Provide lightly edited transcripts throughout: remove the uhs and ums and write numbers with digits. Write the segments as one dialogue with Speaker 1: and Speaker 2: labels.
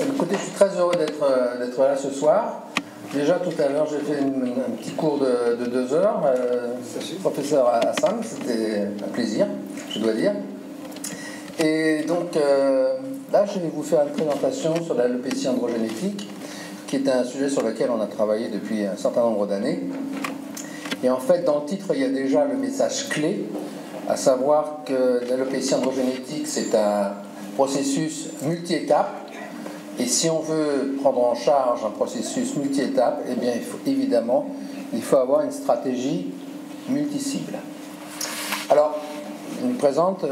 Speaker 1: écoutez, je suis très heureux d'être là ce soir. Déjà tout à l'heure, j'ai fait un petit cours de 2 heures. Professeur Assam, c'était un plaisir, je dois dire. Et donc là, je vais vous faire une présentation sur l'alopécie androgénétique, qui est un sujet sur lequel on a travaillé depuis un certain nombre d'années. Et en fait, dans le titre, il y a déjà le message clé, à savoir que l'alopécie androgénétique, c'est un processus multi-étapes. Et si on veut prendre en charge un processus multi-étapes, eh bien, il faut avoir une stratégie multi-cible. Alors, je me présente,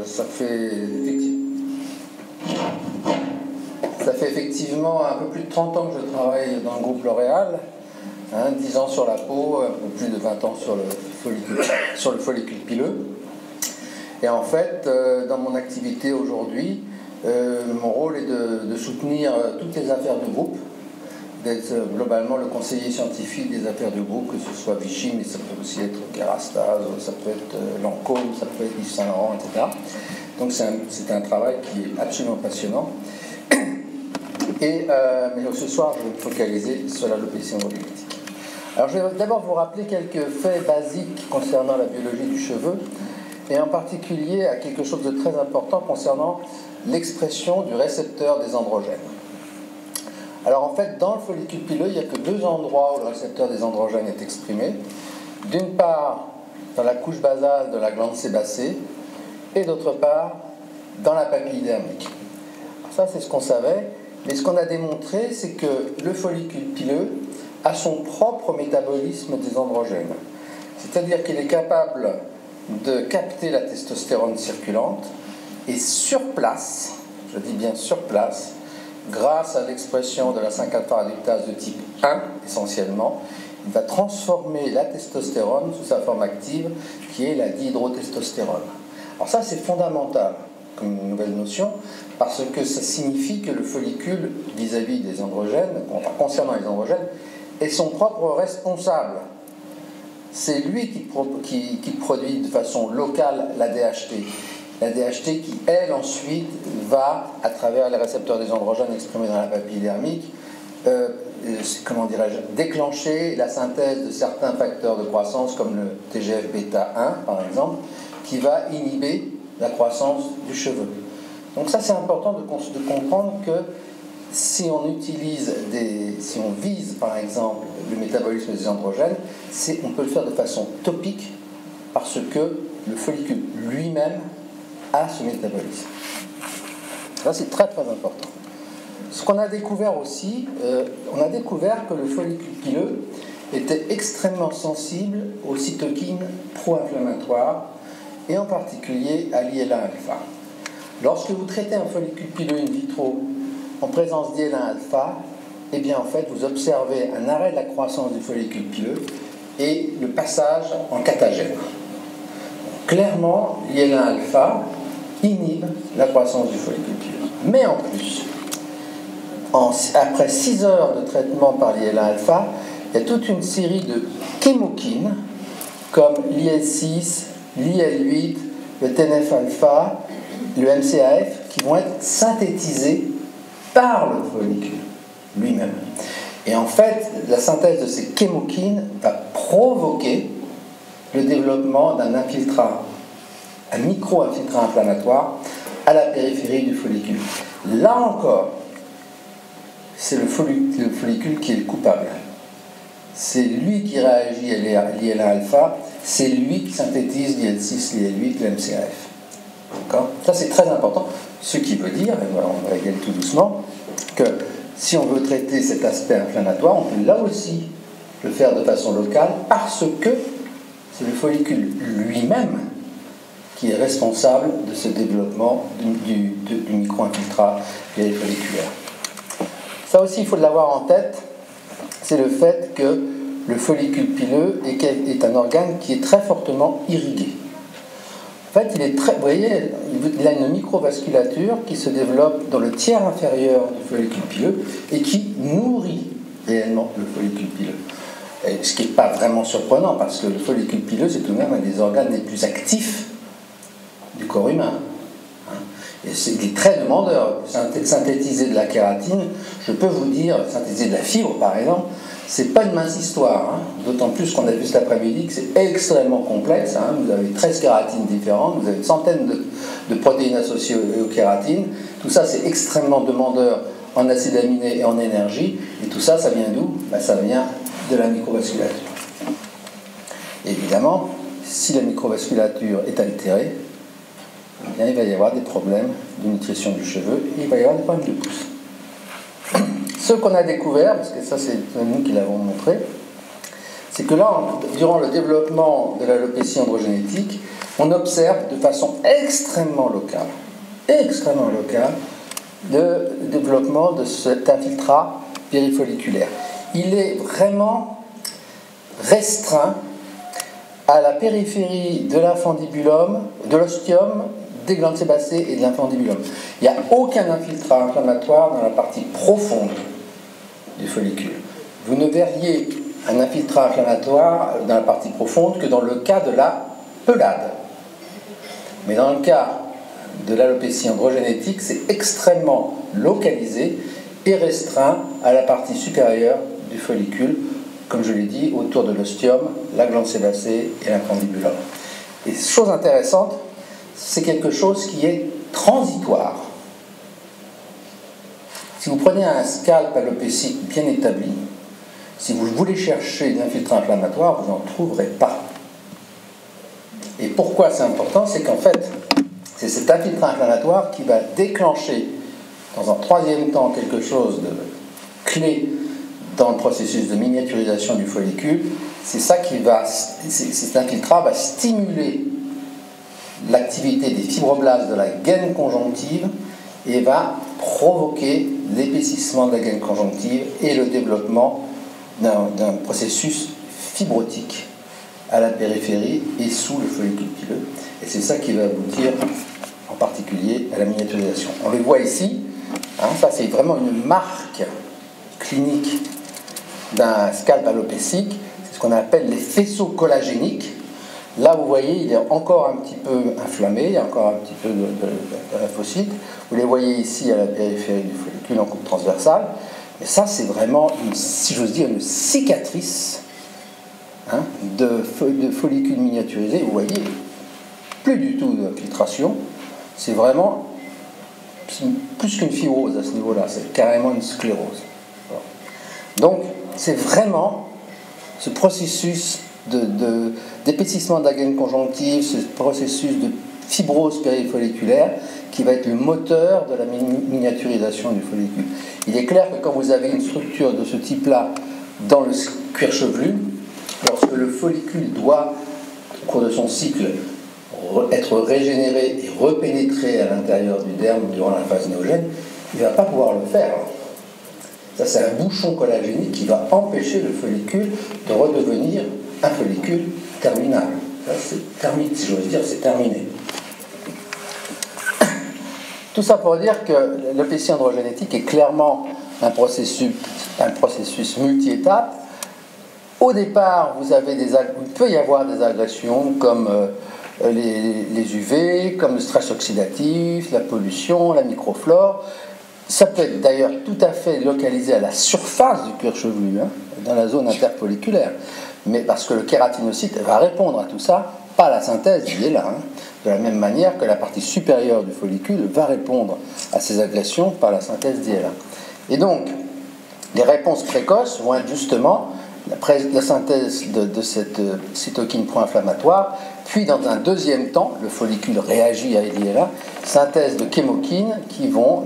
Speaker 1: ça fait effectivement un peu plus de 30 ans que je travaille dans le groupe L'Oréal, 10 ans sur la peau, un peu plus de 20 ans sur le follicule pileux. Et en fait, dans mon activité aujourd'hui, mon rôle est de soutenir toutes les affaires de groupe, d'être globalement le conseiller scientifique des affaires de groupe, que ce soit Vichy, mais ça peut aussi être Kerastase, ça peut être Lancôme, ça peut être Yves Saint Laurent, etc. Donc c'est un travail qui est absolument passionnant. Mais ce soir, je vais me focaliser sur l'alopécie androgénétique. Alors je vais d'abord vous rappeler quelques faits basiques concernant la biologie du cheveu, et en particulier à quelque chose de très important concernant l'expression du récepteur des androgènes. Alors en fait, dans le follicule pileux, il n'y a que 2 endroits où le récepteur des androgènes est exprimé. D'une part, dans la couche basale de la glande sébacée, et d'autre part, dans la papille dermique. Alors ça, c'est ce qu'on savait, mais ce qu'on a démontré, c'est que le follicule pileux a son propre métabolisme des androgènes. C'est-à-dire qu'il est capable de capter la testostérone circulante, et sur place, je dis bien sur place, grâce à l'expression de la 5-alpha-réductase de type 1, essentiellement, il va transformer la testostérone sous sa forme active, qui est la dihydrotestostérone. Alors ça, c'est fondamental comme une nouvelle notion, parce que ça signifie que le follicule, vis-à-vis des androgènes, concernant les androgènes, est son propre responsable. C'est lui qui produit de façon locale la DHT. La DHT qui, elle, ensuite, va, à travers les récepteurs des androgènes exprimés dans la papille dermique, déclencher la synthèse de certains facteurs de croissance, comme le TGF-bêta 1, par exemple, qui va inhiber la croissance du cheveu. Donc ça, c'est important de comprendre que si on vise, par exemple, le métabolisme des androgènes, on peut le faire de façon topique, parce que le follicule lui-même à ce métabolisme. Ça, c'est très très important. Ce qu'on a découvert aussi, on a découvert que le follicule pileux était extrêmement sensible aux cytokines pro-inflammatoires, et en particulier à l'IL-1-alpha. Lorsque vous traitez un follicule pileux in vitro en présence d'IL-1-alpha, eh bien en fait vous observez un arrêt de la croissance du follicule pileux et le passage en catagène. Clairement, l'IL-1-alpha inhibe la croissance du follicule pileux. Mais en plus, après 6 heures de traitement par l'IL-1-alpha, il y a toute une série de chémokines, comme l'IL-6, l'IL-8, le TNF-alpha, le MCAF, qui vont être synthétisés par le follicule lui-même. Et en fait, la synthèse de ces chémokines va provoquer le développement d'un infiltrat, un micro-infiltrat inflammatoire à la périphérie du follicule. Là encore, c'est le follicule qui est le coupable. C'est lui qui réagit à l'IL-1-alpha, c'est lui qui synthétise l'IL-6, l'IL-8, le MCAF. Ça, c'est très important. Ce qui veut dire, et voilà, on va y aller tout doucement, que si on veut traiter cet aspect inflammatoire, on peut là aussi le faire de façon locale, parce que c'est le follicule lui-même qui est responsable de ce développement du micro-infiltrat folliculaire. Ça aussi, il faut l'avoir en tête, c'est le fait que le follicule pileux est un organe qui est très fortement irrigué. En fait, vous voyez, il a une microvasculature qui se développe dans le tiers inférieur du follicule pileux et qui nourrit réellement le follicule pileux. Et ce qui n'est pas vraiment surprenant, parce que le follicule pileux, c'est tout de même un des organes les plus actifs du corps humain. Et il est très demandeur. Synthétiser de la kératine, je peux vous dire, synthétiser de la fibre par exemple, c'est pas une mince histoire, hein. D'autant plus qu'on a vu cet après-midi que c'est extrêmement complexe, hein. Vous avez 13 kératines différentes, vous avez une centaine de protéines associées aux kératines. Tout ça, c'est extrêmement demandeur en acides aminés et en énergie. Et tout ça, ça vient d'où? Ça vient de la microvasculature. Évidemment, si la microvasculature est altérée, eh bien, il va y avoir des problèmes de nutrition du cheveu et il va y avoir des problèmes de pousse. Ce qu'on a découvert, parce que ça c'est nous qui l'avons montré, c'est que là, durant le développement de l'alopécie androgénétique, on observe de façon extrêmement locale, le développement de cet infiltrat périfolliculaire. Il est vraiment restreint à la périphérie de l'infundibulum, de l'ostium, des glandes sébacées et de l'infundibulum. Il n'y a aucun infiltrat inflammatoire dans la partie profonde du follicule. Vous ne verriez un infiltrat inflammatoire dans la partie profonde que dans le cas de la pelade. Mais dans le cas de l'alopécie androgénétique, c'est extrêmement localisé et restreint à la partie supérieure du follicule, comme je l'ai dit, autour de l'ostium, la glande sébacée et l'infundibulum. Et chose intéressante, c'est quelque chose qui est transitoire. Si vous prenez un scalp alopécique bien établi, si vous voulez chercher des infiltrats inflammatoires, vous n'en trouverez pas. Et pourquoi c'est important? C'est qu'en fait, c'est cet infiltrat inflammatoire qui va déclencher, dans un troisième temps, quelque chose de clé dans le processus de miniaturisation du follicule. C'est ça qui va, cet infiltrat va stimuler l'activité des fibroblastes de la gaine conjonctive et va provoquer l'épaississement de la gaine conjonctive et le développement d'un processus fibrotique à la périphérie et sous le follicule pileux. Et c'est ça qui va aboutir en particulier à la miniaturisation. On le voit ici, hein, ça c'est vraiment une marque clinique d'un scalp alopécique, c'est ce qu'on appelle les faisceaux collagéniques. Là, vous voyez, il est encore un petit peu inflammé, il y a encore un petit peu de lymphocytes. Vous les voyez ici à la périphérie du follicule en coupe transversale. Mais ça, c'est vraiment, si j'ose dire, une cicatrice, hein, de follicules miniaturisés. Vous voyez, plus du tout d'infiltration. C'est vraiment plus qu'une fibrose à ce niveau-là. C'est carrément une sclérose. Donc, c'est vraiment ce processus d'épaississement de la gaine conjonctive, ce processus de fibrose périfolliculaire qui va être le moteur de la miniaturisation du follicule. Il est clair que quand vous avez une structure de ce type-là dans le cuir chevelu, lorsque le follicule doit, au cours de son cycle, être régénéré et repénétré à l'intérieur du derme durant la phase néogène, il ne va pas pouvoir le faire. Ça, c'est un bouchon collagénique qui va empêcher le follicule de redevenir un follicule terminal. Ça, c'est terminé, si j'ose dire, c'est terminé. Tout ça pour dire que l'alopécie androgénétique est clairement un processus multi-étapes. Au départ, il peut y avoir des agressions comme les UV, comme le stress oxydatif, la pollution, la microflore. Ça peut être d'ailleurs tout à fait localisé à la surface du cuir chevelu, hein, dans la zone interfolliculaire. Mais parce que le kératinocyte va répondre à tout ça par la synthèse d'IELA, hein, de la même manière que la partie supérieure du follicule va répondre à ces agressions par la synthèse d'IELA. Et donc, les réponses précoces vont être justement la synthèse de cette cytokine pro-inflammatoire, puis dans un deuxième temps, le follicule réagit à l'IELA, synthèse de chémokines qui vont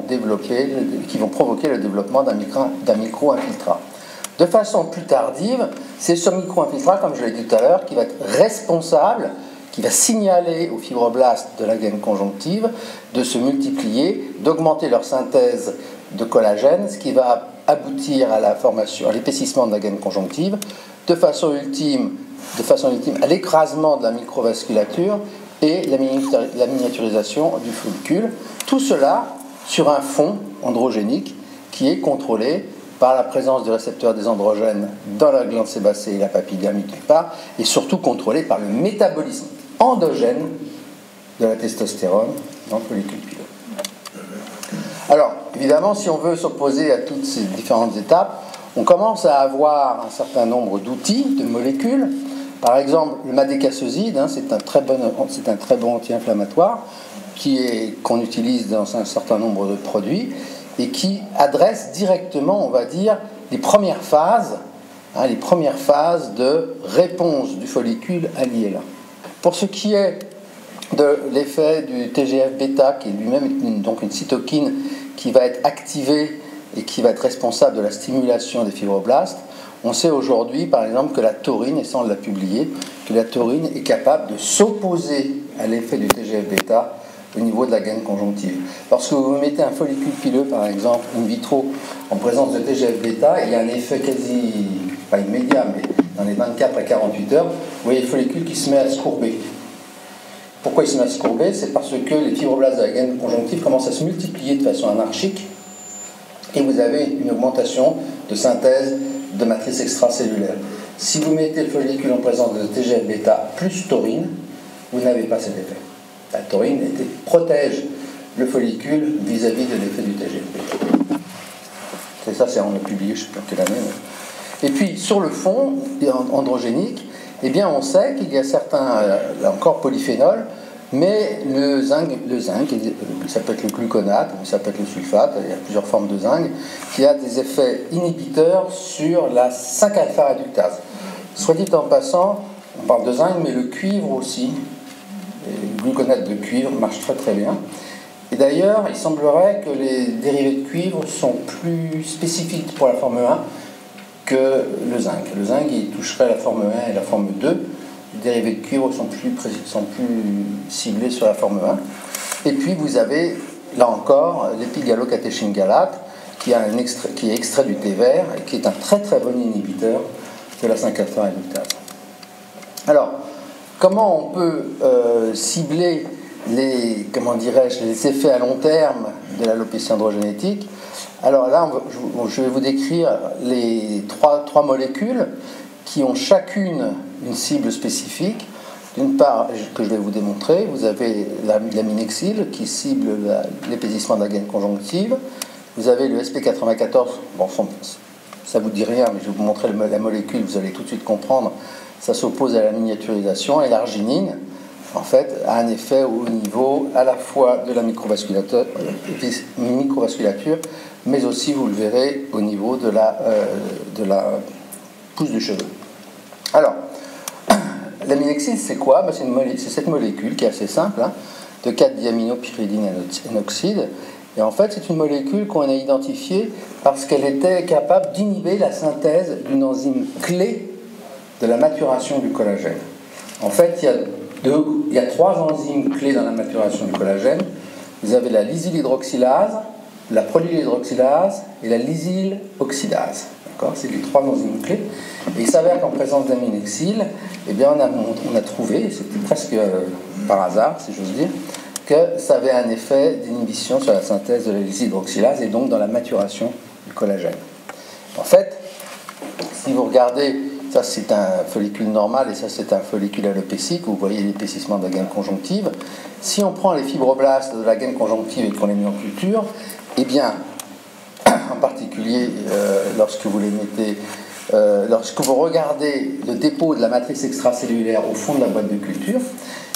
Speaker 1: provoquer le développement d'un micro-infiltrat. De façon plus tardive, c'est ce micro-infiltrat, comme je l'ai dit tout à l'heure, qui va être responsable, qui va signaler aux fibroblastes de la gaine conjonctive de se multiplier, d'augmenter leur synthèse de collagène, ce qui va aboutir à la formation, à l'épaississement de la gaine conjonctive, de façon ultime à l'écrasement de la microvasculature et la miniaturisation du follicule. Tout cela sur un fond androgénique qui est contrôlé par la présence de récepteurs des androgènes dans la glande sébacée et la papille dermique d'une part, et surtout contrôlé par le métabolisme endogène de la testostérone dans le follicule pileux. Alors, évidemment, si on veut s'opposer à toutes ces différentes étapes, on commence à avoir un certain nombre d'outils, de molécules. Par exemple, le madécassoside, c'est un très bon anti-inflammatoire qu'on utilise dans un certain nombre de produits et qui adresse directement, on va dire, les premières phases de réponse du follicule à l'ILA. Pour ce qui est de l'effet du TGF-bêta, qui est lui-même donc une cytokine qui va être activée et qui va être responsable de la stimulation des fibroblastes, on sait aujourd'hui, par exemple, que la taurine, et ça on l'a publié, que la taurine est capable de s'opposer à l'effet du TGF-bêta au niveau de la gaine conjonctive. Lorsque vous mettez un follicule pileux, par exemple, in vitro, en présence de TGF-bêta, il y a un effet quasi, pas immédiat, mais dans les 24 à 48 heures, vous voyez le follicule qui se met à se courber. Pourquoi il se met à se courber? C'est parce que les fibroblastes de la gaine conjonctive commencent à se multiplier de façon anarchique et vous avez une augmentation de synthèse de matrice extracellulaire. Si vous mettez le follicule en présence de TGF-bêta plus taurine, vous n'avez pas cet effet. La taurine protège le follicule vis-à-vis de l'effet du TGF-bêta. C'est ça, on l'a publié, je ne sais pas quelle année. Mais... Et puis, sur le fond androgénique, eh bien, on sait qu'il y a certains, là encore, polyphénols, mais le zinc, ça peut être le gluconate, ça peut être le sulfate, il y a plusieurs formes de zinc, qui a des effets inhibiteurs sur la 5-alpha-réductase. Soit dit en passant, on parle de zinc, mais le cuivre aussi, le gluconate de cuivre marche très très bien. Et d'ailleurs, il semblerait que les dérivés de cuivre sont plus spécifiques pour la forme 1 que le zinc. Le zinc, il toucherait la forme 1 et la forme 2. Les dérivés de cuivre sont plus ciblés sur la forme 1. Et puis vous avez, là encore, l'épigallocatechingalate, qui est extrait du thé vert et qui est un très très bon inhibiteur de la 5-alpha-réductase. Alors, comment on peut cibler les effets à long terme de l'alopécie androgénétique? Alors là, je vais vous décrire les trois molécules qui ont chacune une cible spécifique. D'une part, que je vais vous démontrer, vous avez l'aminexile qui cible l'épaississement de la gaine conjonctive. Vous avez le SP94, bon, ça ne vous dit rien, mais je vais vous montrer la molécule, vous allez tout de suite comprendre. Ça s'oppose à la miniaturisation, et l'arginine, en fait, a un effet au niveau à la fois de la microvasculature, mais aussi, vous le verrez, au niveau de la pousse du cheveu. Alors, l'aminexile, c'est quoi? C'est cette molécule qui est assez simple, de 4-diaminopyridine N-oxyde. Et en fait, c'est une molécule qu'on a identifiée parce qu'elle était capable d'inhiber la synthèse d'une enzyme clé de la maturation du collagène. En fait, il y a 3 enzymes clés dans la maturation du collagène. Vous avez la lysylhydroxylase, la prolylhydroxylase et la lysyloxydase. C'est les 3 enzymes clés. Et il s'avère qu'en présence d'aminexile, eh bien, on a trouvé, c'était presque par hasard, si j'ose dire, que ça avait un effet d'inhibition sur la synthèse de la lysylhydroxylase et donc dans la maturation du collagène. En fait, si vous regardez, ça c'est un follicule normal et ça c'est un follicule alopécique, vous voyez l'épaississement de la gaine conjonctive. Si on prend les fibroblastes de la gaine conjonctive et qu'on les met en culture, eh bien, en particulier lorsque vous les mettez, lorsque vous regardez le dépôt de la matrice extracellulaire au fond de la boîte de culture,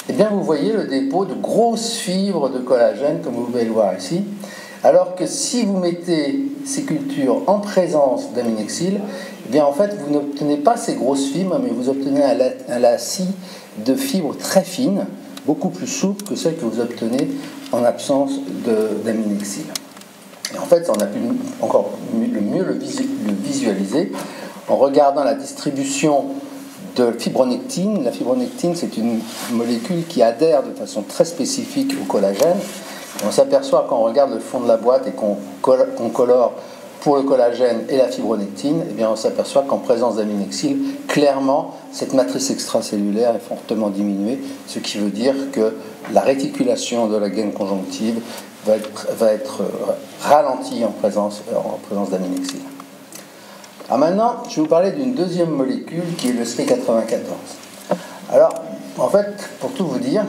Speaker 1: eh bien vous voyez le dépôt de grosses fibres de collagène, comme vous pouvez le voir ici, alors que si vous mettez ces cultures en présence d'aminexile, eh bien en fait vous n'obtenez pas ces grosses fibres, mais vous obtenez un lacis de fibres très fines, beaucoup plus souples que celles que vous obtenez en absence d'aminexile. Et en fait, on a pu encore mieux le visualiser en regardant la distribution de fibronectine. La fibronectine, c'est une molécule qui adhère de façon très spécifique au collagène. Et on s'aperçoit quand on regarde le fond de la boîte et qu'on colore pour le collagène et la fibronectine, eh bien on s'aperçoit qu'en présence d'aminexile, clairement, cette matrice extracellulaire est fortement diminuée, ce qui veut dire que la réticulation de la gaine conjonctive va être ralentie en présence d'aminexile. Alors maintenant, je vais vous parler d'une deuxième molécule qui est le SP94. Alors, en fait, pour tout vous dire,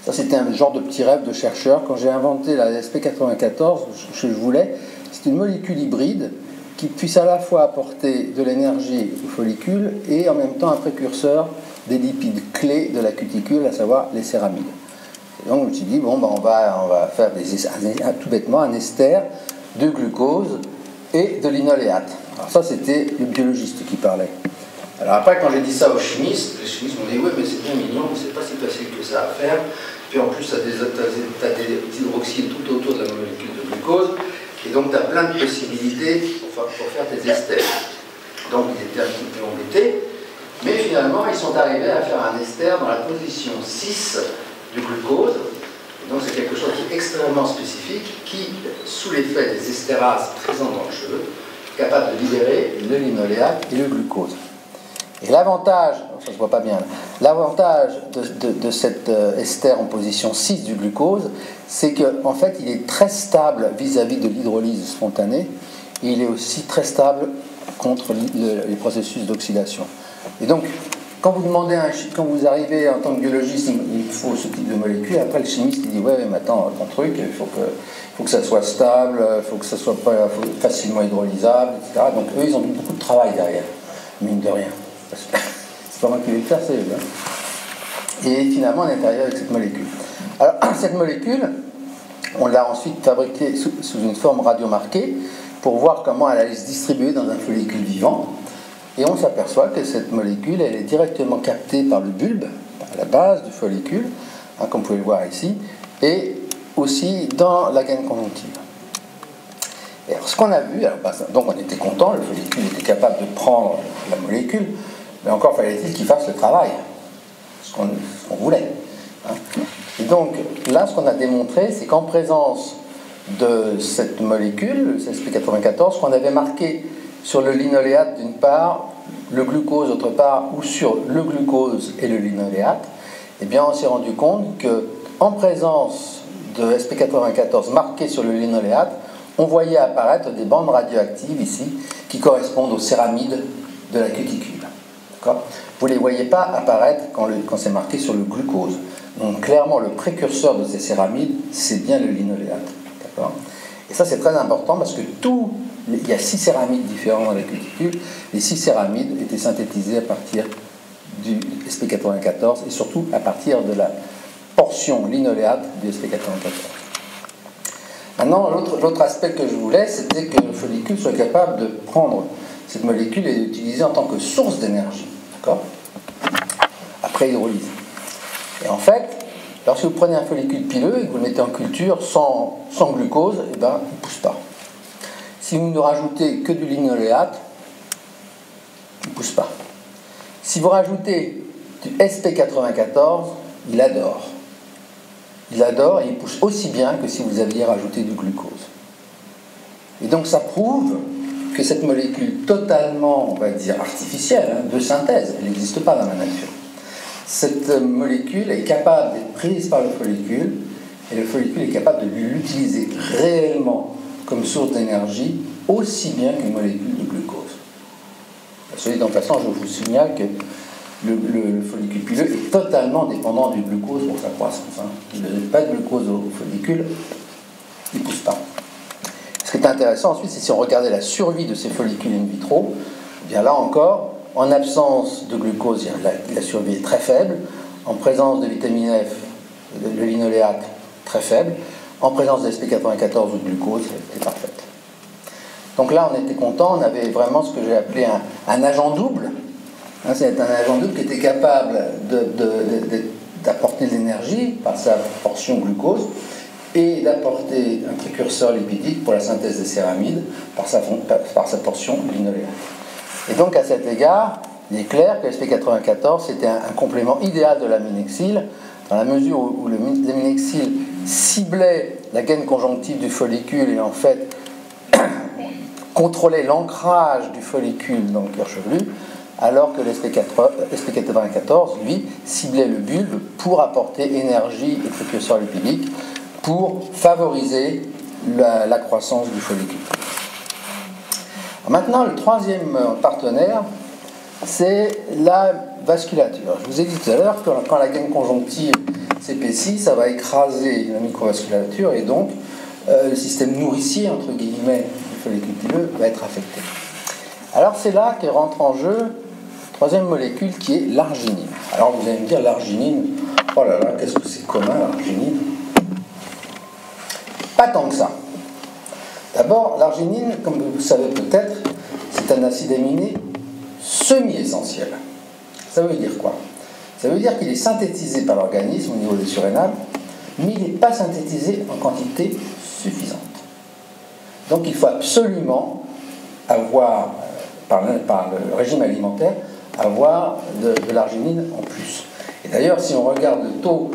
Speaker 1: Ça, c'était un genre de petit rêve de chercheur. Quand j'ai inventé la SP94, ce que je voulais, c'est une molécule hybride qui puisse à la fois apporter de l'énergie au follicule et en même temps un précurseur des lipides clés de la cuticule, à savoir les céramides. Et donc je me suis dit, bon, ben, on va faire tout bêtement un ester de glucose et de linoléate. Alors ça, c'était le biologiste qui parlait. Alors après, quand j'ai dit ça aux chimistes, les chimistes m'ont dit, oui, mais c'est bien mignon, mais c'est pas si facile que ça à faire. Puis en plus, tu as des hydroxyles tout autour de la molécule de glucose, et donc tu as plein de possibilités pour faire tes esters. Donc ils étaient un petit peu embêtés, mais finalement, ils sont arrivés à faire un ester dans la position 6 du glucose. Et donc c'est quelque chose qui est extrêmement spécifique, qui, sous l'effet des estérases présentes dans le cheveu, est capable de libérer le linoléate et le glucose. Et l'avantage, ça se voit pas bien, l'avantage de cet ester en position 6 du glucose, c'est qu'en fait, il est très stable vis-à-vis de l'hydrolyse spontanée, et il est aussi très stable contre les processus d'oxydation. Et donc, quand vous arrivez en tant que biologiste, il faut ce type de molécule, après le chimiste, il dit, ouais, mais attends, ton truc, il faut que ça soit stable, il faut que ça soit pas facilement hydrolysable, etc. Donc eux, ils ont mis beaucoup de travail derrière, mine de rien. C'est pas moi qui vais le faire, c'est eux. Hein. Et finalement, on est arrivé avec cette molécule. Alors, cette molécule, on l'a ensuite fabriquée sous une forme radiomarquée pour voir comment elle allait se distribuer dans un follicule vivant. Et on s'aperçoit que cette molécule, elle est directement captée par le bulbe, à la base du follicule, hein, comme vous pouvez le voir ici, et aussi dans la gaine conjonctive. Et alors, ce qu'on a vu, donc on était content, le follicule était capable de prendre la molécule, mais encore fallait-il qu'il fasse le travail, ce qu'on voulait. Hein. Et donc, là, ce qu'on a démontré, c'est qu'en présence de cette molécule, le SP94, qu'on avait marqué sur le linoléate d'une part, le glucose d'autre part, ou sur le glucose et le linoléate, eh bien, on s'est rendu compte qu'en présence de SP94 marqué sur le linoléate, on voyait apparaître des bandes radioactives ici qui correspondent aux céramides de la cuticule. Vous ne les voyez pas apparaître quand c'est marqué sur le glucose. Donc clairement, le précurseur de ces céramides, c'est bien le linoléate. Et ça, c'est très important parce que il y a 6 céramides différentes dans la cuticule. Les 6 céramides étaient synthétisées à partir du SP94 et surtout à partir de la portion linoléate du SP94. Maintenant, l'autre aspect que je voulais, c'était que le follicule soit capable de prendre cette molécule et l'utiliser en tant que source d'énergie, d'accord ? Après hydrolyse. Et en fait, lorsque vous prenez un follicule pileux et que vous le mettez en culture sans glucose, eh ben, il ne pousse pas. Si vous ne rajoutez que du linoléate, il ne pousse pas. Si vous rajoutez du SP94, il adore. Il adore et il pousse aussi bien que si vous aviez rajouté du glucose. Et donc ça prouve que cette molécule totalement, on va dire, artificielle, hein, de synthèse, elle n'existe pas dans la nature. Cette molécule est capable d'être prise par le follicule et le follicule est capable de l'utiliser réellement comme source d'énergie aussi bien qu'une molécule de glucose. Cela dit en passant, je vous signale que le follicule pileux est totalement dépendant du glucose pour sa croissance. Hein. Il ne donne pas de glucose au follicule, il ne pousse pas. Ce qui est intéressant ensuite, c'est si on regardait la survie de ces follicules in vitro, bien là encore, en absence de glucose, la survie est très faible. En présence de vitamine F, le linoléate, très faible. En présence de SP94 ou de glucose, elle est parfaite. Donc là, on était content, on avait vraiment ce que j'ai appelé un agent double. Hein, c'est un agent double qui était capable d'apporter de l'énergie par sa portion glucose et d'apporter un précurseur lipidique pour la synthèse des céramides par sa portion linoléate. Et donc à cet égard, il est clair que SP94 c'était un complément idéal de l'aminexyle, dans la mesure où l'aminexyle ciblait la gaine conjonctive du follicule et en fait contrôlait l'ancrage du follicule dans le cuir chevelu, alors que l'SP94, lui, ciblait le bulbe pour apporter énergie et précurseur lipidique pour favoriser la croissance du follicule. Maintenant, le troisième partenaire, c'est la vasculature. Je vous ai dit tout à l'heure que quand la gaine conjonctive s'épaissit, ça va écraser la microvasculature et donc le système nourricier, entre guillemets, du follicule pileux va être affecté. Alors c'est là que rentre en jeu la troisième molécule qui est l'arginine. Alors vous allez me dire, l'arginine, oh là là, qu'est-ce que c'est commun l'arginine? Pas tant que ça. D'abord, l'arginine, comme vous le savez peut-être, c'est un acide aminé semi-essentiel. Ça veut dire quoi? Ça veut dire qu'il est synthétisé par l'organisme au niveau des surrénales, mais il n'est pas synthétisé en quantité suffisante. Donc il faut absolument avoir, par le régime alimentaire, avoir de l'arginine en plus. Et d'ailleurs, si on regarde le taux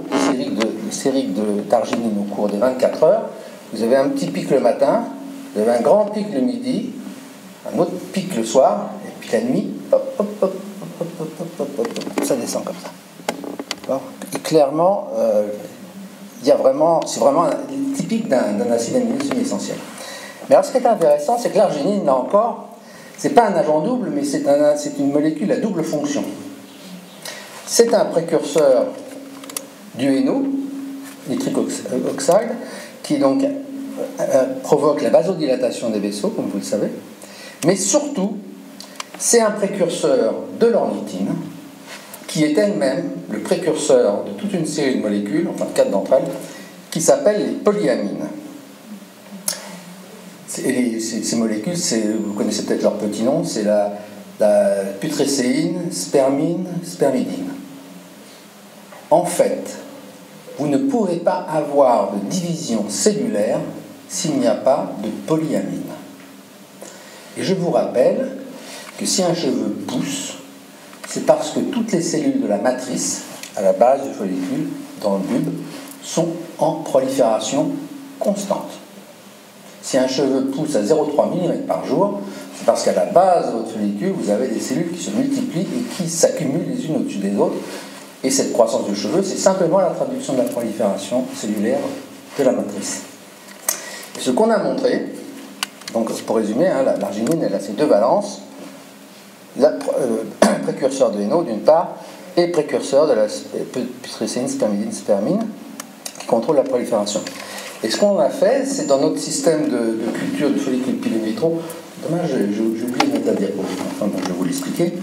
Speaker 1: sérique d'arginine au cours des 24 heures, vous avez un petit pic le matin, vous avez un grand pic le midi, un autre pic le soir, et puis la nuit, hop, hop, hop, hop, hop, hop, hop, hop, hop, ça descend comme ça. Et clairement, c'est vraiment typique d'un acide aminé semi-essentiel. Mais alors, ce qui est intéressant, c'est que l'arginine, là encore, c'est pas un agent double, mais c'est une molécule à double fonction. C'est un précurseur du NO, nitric oxide, qui donc provoque la vasodilatation des vaisseaux, comme vous le savez, mais surtout, c'est un précurseur de l'ornithine, qui est elle-même le précurseur de toute une série de molécules, enfin 4 d'entre elles, qui s'appellent les polyamines. Ces molécules, vous connaissez peut-être leur petit nom, c'est la putrécéine, spermine, spermidine. En fait, vous ne pourrez pas avoir de division cellulaire s'il n'y a pas de polyamine. Et je vous rappelle que si un cheveu pousse, c'est parce que toutes les cellules de la matrice, à la base du follicule, dans le bulbe, sont en prolifération constante. Si un cheveu pousse à 0,3 mm par jour, c'est parce qu'à la base de votre follicule, vous avez des cellules qui se multiplient et qui s'accumulent les unes au-dessus des autres. Et cette croissance du cheveu, c'est simplement la traduction de la prolifération cellulaire de la matrice. Et ce qu'on a montré, donc pour résumer, l'arginine, elle a ces deux valences, précurseur de NO d'une part, et précurseur de la putrécéine, spermidine, spermine, qui contrôle la prolifération. Et ce qu'on a fait, c'est dans notre système de culture du follicule pilométro, dommage, j'ai oublié de mettre la diapo, enfin bon, je vais vous l'expliquer.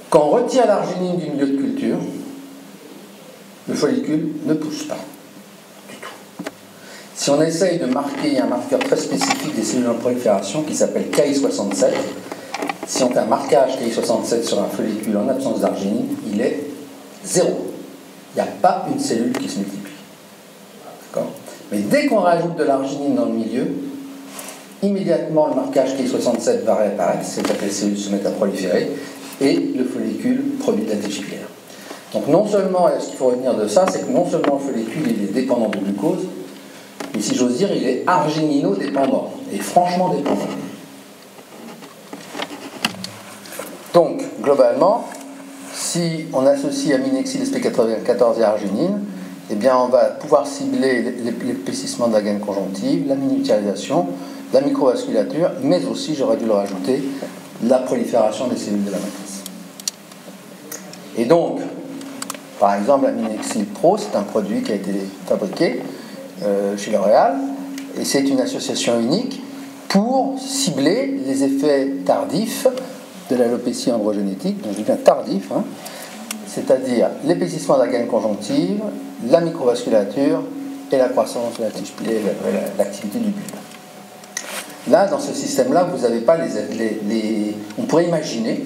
Speaker 1: Quand on retire l'arginine du milieu de culture, le follicule ne pousse pas du tout. Si on essaye de marquer un marqueur très spécifique des cellules en prolifération qui s'appelle Ki67, si on fait un marquage Ki67 sur un follicule en absence d'arginine, il est 0. Il n'y a pas une cellule qui se multiplie. D'accord ? Mais dès qu'on rajoute de l'arginine dans le milieu, immédiatement le marquage Ki67 va réapparaître, c'est-à-dire que les cellules se mettent à proliférer et le follicule produit de la tige biliaire. Donc non seulement, ce qu'il faut retenir de ça, c'est que non seulement le follicule il est dépendant de glucose, mais si j'ose dire, il est arginino-dépendant, et franchement dépendant. Donc, globalement, si on associe aminexil, SP94 et arginine, eh bien on va pouvoir cibler l'épaississement de la gaine conjonctive, la miniaturisation, la microvasculature, mais aussi, j'aurais dû le rajouter, la prolifération des cellules de la matrice. Et donc, par exemple, l'Aminexil Pro, c'est un produit qui a été fabriqué chez L'Oréal, et c'est une association unique pour cibler les effets tardifs de l'alopécie androgénétique, donc je dis bien tardif, c'est-à-dire l'épaississement de la gaine conjonctive, la microvasculature et la croissance de la tige pilée, l'activité du bulbe. Là, dans ce système-là, vous n'avez pas on pourrait imaginer,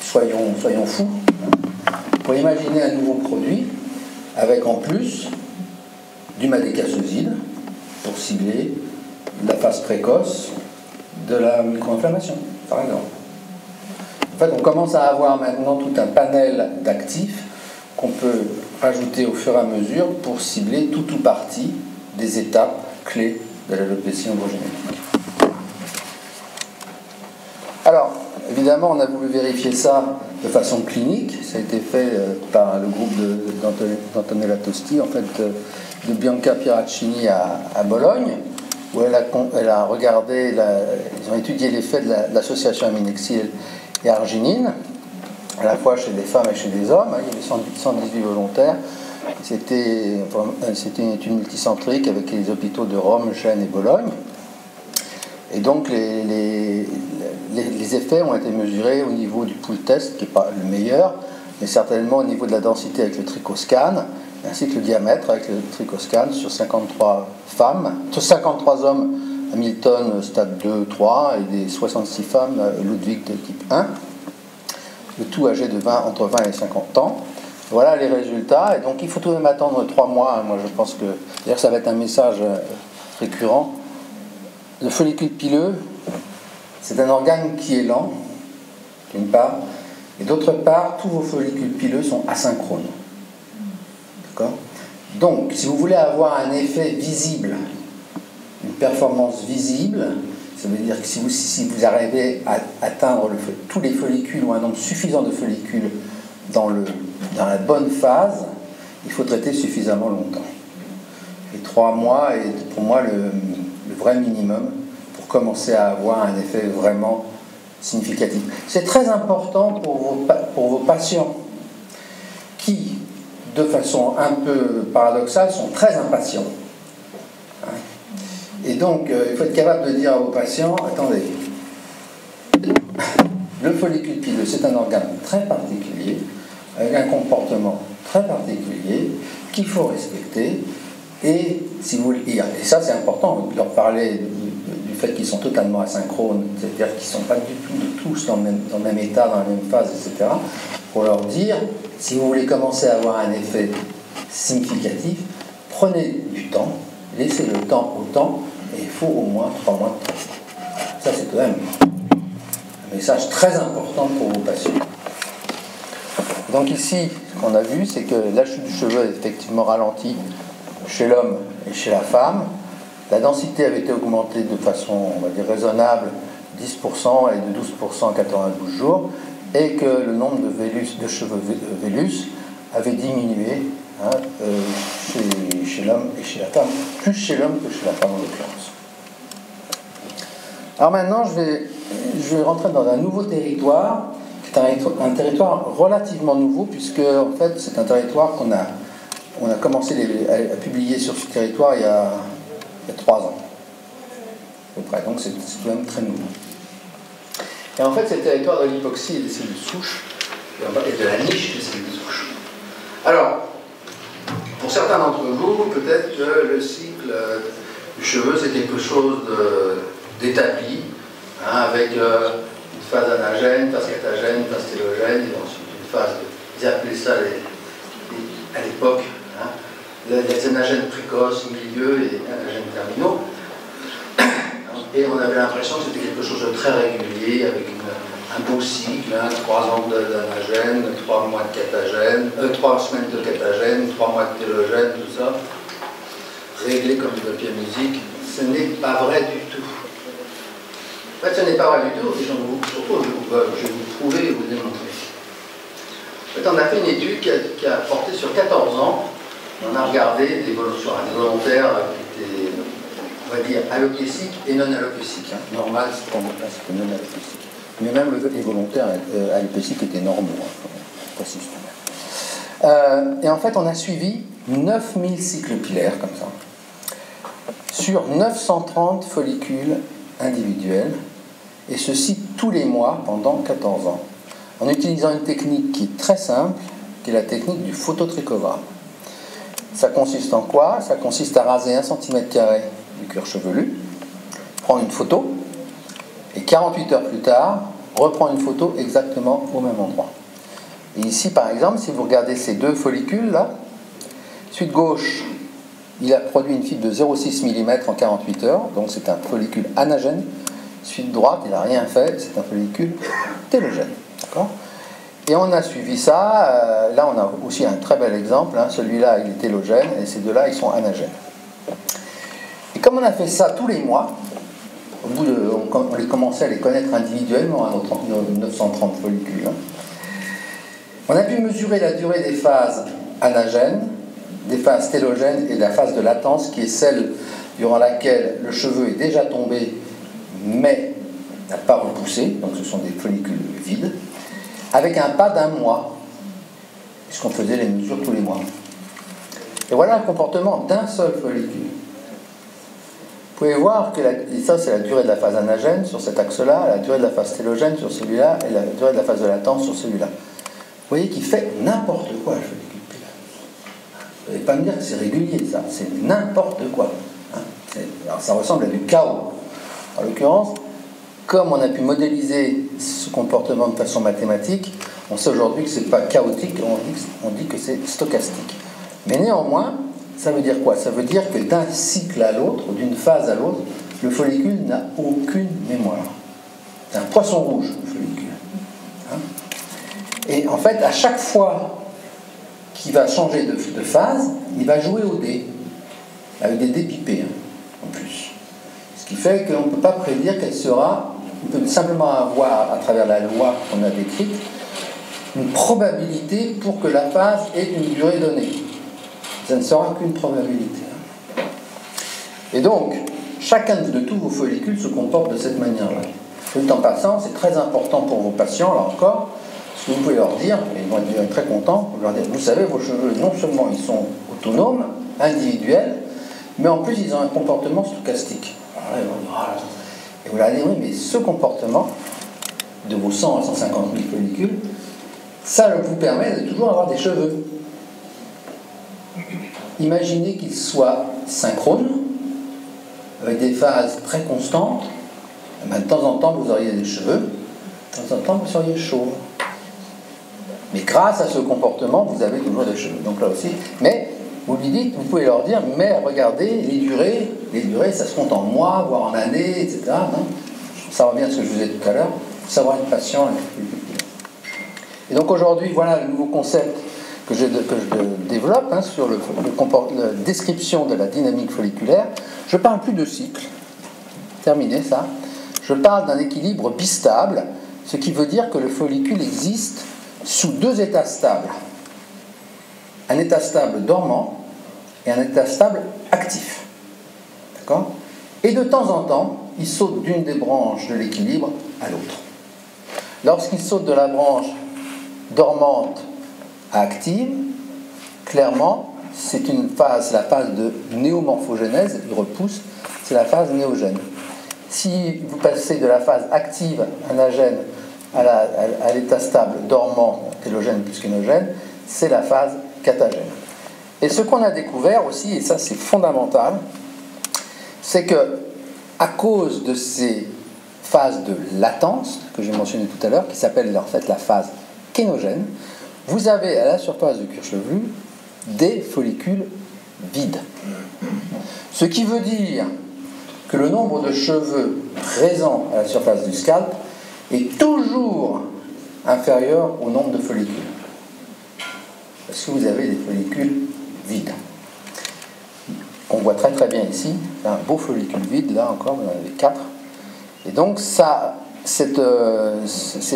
Speaker 1: soyons fous, on pourrait imaginer un nouveau produit avec en plus du madécassoside pour cibler la phase précoce de la micro-inflammation, par exemple. En fait, on commence à avoir maintenant tout un panel d'actifs qu'on peut rajouter au fur et à mesure pour cibler tout ou partie des étapes clés de l'alopécie androgénétique. Alors, évidemment, on a voulu vérifier ça de façon clinique. Ça a été fait par le groupe d'Antonella Tosti, en fait, de Bianca Pieraccini à Bologne, où elle a regardé, ils ont étudié l'effet de l'association aminexil et arginine, à la fois chez des femmes et chez des hommes. Il y avait 118 volontaires. C'était une étude multicentrique avec les hôpitaux de Rome, Gênes et Bologne. Et donc les effets ont été mesurés au niveau du pool test, qui n'est pas le meilleur, mais certainement au niveau de la densité avec le tricoscan, ainsi que le diamètre avec le tricoscan sur 53 femmes, sur 53 hommes Hamilton stade 2, 3 et des 66 femmes Ludwig de type 1, le tout âgé de entre 20 et 50 ans. Voilà les résultats, et donc il faut tout de même attendre 3 mois. Moi je pense que d'ailleurs ça va être un message récurrent. Le follicule pileux, c'est un organe qui est lent, d'une part, et d'autre part, tous vos follicules pileux sont asynchrones. D'accord ? Donc, si vous voulez avoir un effet visible, une performance visible, ça veut dire que si vous arrivez à atteindre tous les follicules ou un nombre suffisant de follicules dans la bonne phase, il faut traiter suffisamment longtemps. Et 3 mois est pour moi le vrai minimum pour commencer à avoir un effet vraiment significatif. C'est très important pour vos patients qui, de façon un peu paradoxale, sont très impatients. Et donc, il faut être capable de dire à vos patients, attendez, le follicule pileux, c'est un organe très particulier, avec un comportement très particulier, qu'il faut respecter. Et, si vous, et ça c'est important de leur parler du fait qu'ils sont totalement asynchrones, c'est-à-dire qu'ils ne sont pas du tout tous dans le même état, dans la même phase, etc. Pour leur dire, si vous voulez commencer à avoir un effet significatif, prenez du temps, laissez le temps au temps, et il faut au moins 3 mois de traitement. Ça c'est quand même un message très important pour vos patients. Donc ici, ce qu'on a vu, c'est que la chute du cheveu est effectivement ralentie chez l'homme et chez la femme. La densité avait été augmentée de façon, on va dire, raisonnable, 10% et de 12% en 92 jours, et que le nombre de cheveux vellus avait diminué chez l'homme et chez la femme, plus chez l'homme que chez la femme en l'occurrence. Alors maintenant, je vais rentrer dans un nouveau territoire, qui est un territoire relativement nouveau, puisque en fait c'est un territoire qu'on a commencé à publier sur ce territoire il y a 3 ans, à peu près. Donc c'est quand même très nouveau. Et en fait, c'est le territoire de l'hypoxie et des cellules souches, et de la niche des cellules souches. Alors, pour certains d'entre vous, peut-être que le cycle du cheveu, c'est quelque chose d'établi, avec une phase anagène, une phase catagène, une phase télogène, et ensuite une phase, ils appelaient ça à l'époque, les anagènes précoces, milieu et anagènes terminaux. Et on avait l'impression que c'était quelque chose de très régulier, avec un beau cycle, 3 ans d'anagène, 3 mois de catagène, 3 semaines de catagène, 3 mois de télogène, tout ça, réglé comme du papier musique. Ce n'est pas vrai du tout. En fait, ce n'est pas vrai du tout, et surtout, je vais vous prouver et vous démontrer. En fait, on a fait une étude qui a porté sur 14 ans. On a regardé des volontaires qui étaient, on va dire, alopéciques et non alopéciques. Normal, c'est qu'on place que non alopéciques. Mais même les volontaires alopéciques étaient normaux. Et en fait, on a suivi 9000 cycles pilaires, comme ça, sur 930 follicules individuels, et ceci tous les mois pendant 14 ans, en utilisant une technique qui est très simple, qui est la technique du phototrichogramme. Ça consiste en quoi? Ça consiste à raser 1 cm² du cuir chevelu, prendre une photo, et 48 heures plus tard, reprendre une photo exactement au même endroit. Et ici, par exemple, si vous regardez ces 2 follicules-là, celui de gauche, il a produit une fibre de 0,6 mm en 48 heures, donc c'est un follicule anagène. Celui de droite, il n'a rien fait, c'est un follicule télogène. D'accord ? Et on a suivi ça. Là, on a aussi un très bel exemple. Celui-là, il est télogène, et ces deux-là, ils sont anagènes. Et comme on a fait ça tous les mois, on les commençait à les connaître individuellement, nos 930 follicules, on a pu mesurer la durée des phases anagènes, des phases télogènes et de la phase de latence, qui est celle durant laquelle le cheveu est déjà tombé, mais n'a pas repoussé, donc ce sont des follicules vides, avec un pas d'un mois, puisqu'on faisait les mesures tous les mois. Et voilà le comportement d'un seul follicule. Vous pouvez voir que et ça c'est la durée de la phase anagène sur cet axe-là, la durée de la phase télogène sur celui-là, et la durée de la phase de latence sur celui-là. Vous voyez qu'il fait n'importe quoi le follicule pileux. Vous n'allez pas me dire que c'est régulier, ça, c'est n'importe quoi. Alors ça ressemble à du chaos. En l'occurrence, comme on a pu modéliser ce comportement de façon mathématique, on sait aujourd'hui que ce n'est pas chaotique, on dit que c'est stochastique. Mais néanmoins, ça veut dire quoi? Ça veut dire que d'un cycle à l'autre, d'une phase à l'autre, le follicule n'a aucune mémoire. C'est un poisson rouge, le follicule. Et en fait, à chaque fois qu'il va changer de phase, il va jouer au dé, avec des dés pipés, en plus. Ce qui fait qu'on ne peut pas prédire quelle sera, on peut simplement avoir, à travers la loi qu'on a décrite, une probabilité pour que la phase ait une durée donnée. Ça ne sera qu'une probabilité. Et donc, chacun de tous vos follicules se comporte de cette manière-là. Le temps passant, c'est très important pour vos patients, là encore, parce que vous pouvez leur dire, et ils vont être très contents, vous leur dire, vous savez, vos cheveux, non seulement ils sont autonomes, individuels, mais en plus ils ont un comportement stochastique. Alors là, ils vont dire, ah, et vous leur dites, oui, mais ce comportement de vos 100 à 150 000 follicules, ça vous permet de toujours avoir des cheveux. Imaginez qu'ils soient synchrones, avec des phases très constantes. De temps en temps, vous auriez des cheveux, de temps en temps, vous seriez chauve. Mais grâce à ce comportement, vous avez toujours des cheveux. Donc là aussi, mais vous lui dites, vous pouvez leur dire, mais regardez, les durées, ça se compte en mois, voire en années, etc. Non, ça revient à ce que je vous ai dit tout à l'heure, il faut savoir être patient. Et donc aujourd'hui, voilà le nouveau concept que je développe sur la description de la dynamique folliculaire. Je ne parle plus de cycle, terminé ça. Je parle d'un équilibre bistable, ce qui veut dire que le follicule existe sous deux états stables. Un état stable dormant et un état stable actif. D'accord ? Et de temps en temps, il saute d'une des branches de l'équilibre à l'autre. Lorsqu'il saute de la branche dormante à active, clairement, c'est la phase de néomorphogénèse, il repousse, c'est la phase néogène. Si vous passez de la phase active anagène à l'état stable dormant, télogène plus qu'énogène, c'est la phase catagène. Et ce qu'on a découvert aussi, et ça c'est fondamental, c'est que à cause de ces phases de latence que j'ai mentionnées tout à l'heure, qui s'appelle en fait la phase kénogène, vous avez à la surface du cuir chevelu des follicules vides. Ce qui veut dire que le nombre de cheveux présents à la surface du scalp est toujours inférieur au nombre de follicules. Parce que vous avez des follicules vides. On voit très très bien ici, un beau follicule vide, là encore, vous en avez 4. Et donc ces